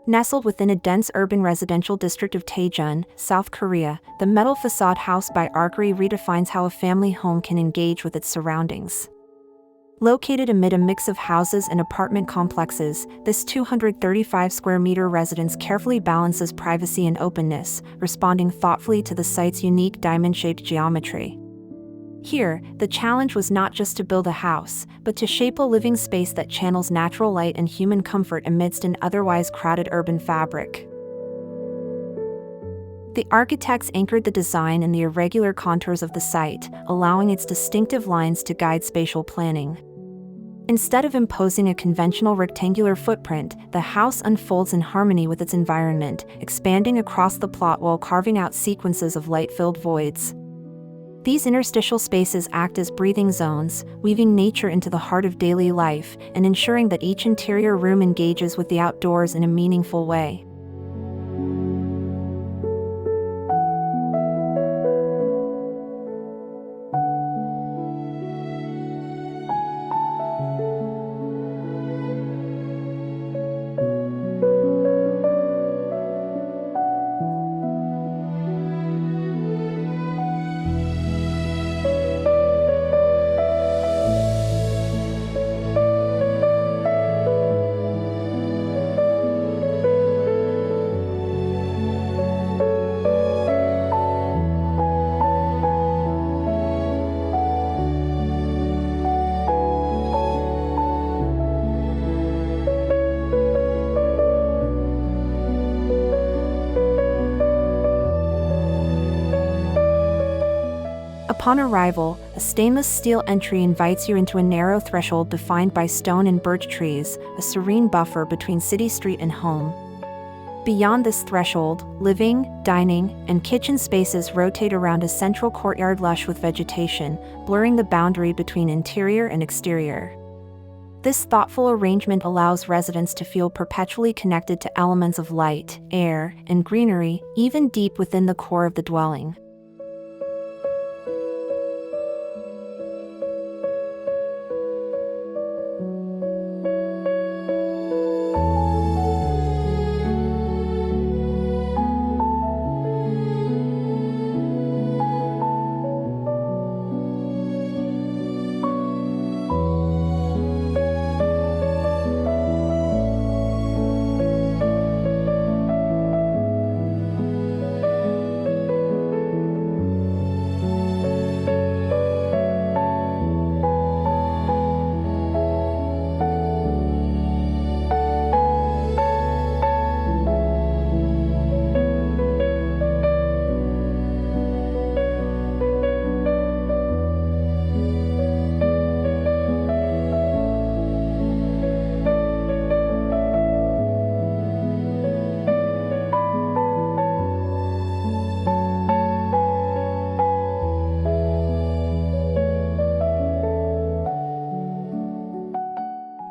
Nestled within a dense urban residential district of Daejeon, South Korea, the Metal Facade House by Archirie redefines how a family home can engage with its surroundings. Located amid a mix of houses and apartment complexes, this 235-square-meter residence carefully balances privacy and openness, responding thoughtfully to the site's unique diamond-shaped geometry. Here, the challenge was not just to build a house, but to shape a living space that channels natural light and human comfort amidst an otherwise crowded urban fabric. The architects anchored the design in the irregular contours of the site, allowing its distinctive lines to guide spatial planning. Instead of imposing a conventional rectangular footprint, the house unfolds in harmony with its environment, expanding across the plot while carving out sequences of light-filled voids. These interstitial spaces act as breathing zones, weaving nature into the heart of daily life and ensuring that each interior room engages with the outdoors in a meaningful way. Upon arrival, a stainless steel entry invites you into a narrow threshold defined by stone and birch trees, a serene buffer between city street and home. Beyond this threshold, living, dining, and kitchen spaces rotate around a central courtyard lush with vegetation, blurring the boundary between interior and exterior. This thoughtful arrangement allows residents to feel perpetually connected to elements of light, air, and greenery, even deep within the core of the dwelling.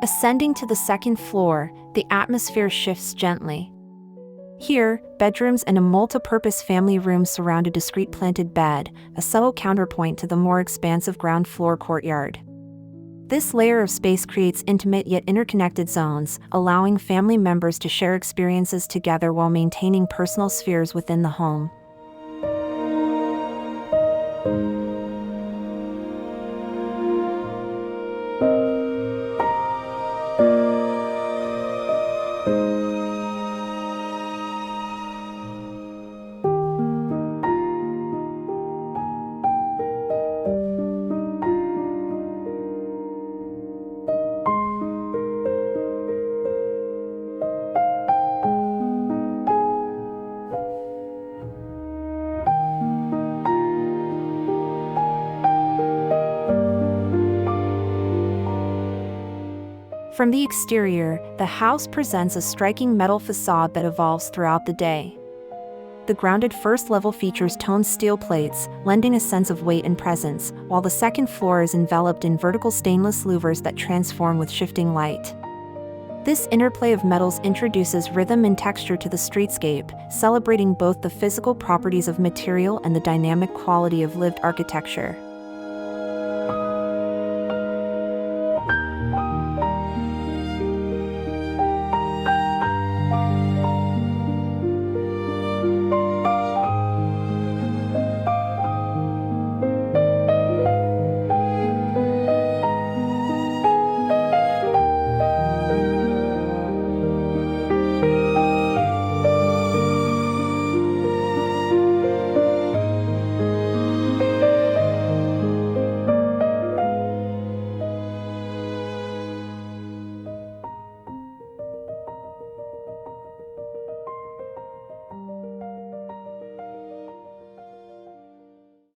Ascending to the second floor, the atmosphere shifts gently. Here, bedrooms and a multi-purpose family room surround a discreet planted bed, a subtle counterpoint to the more expansive ground floor courtyard. This layer of space creates intimate yet interconnected zones, allowing family members to share experiences together while maintaining personal spheres within the home. From the exterior, the house presents a striking metal facade that evolves throughout the day. The grounded first level features toned steel plates, lending a sense of weight and presence, while the second floor is enveloped in vertical stainless louvers that transform with shifting light. This interplay of metals introduces rhythm and texture to the streetscape, celebrating both the physical properties of material and the dynamic quality of lived architecture.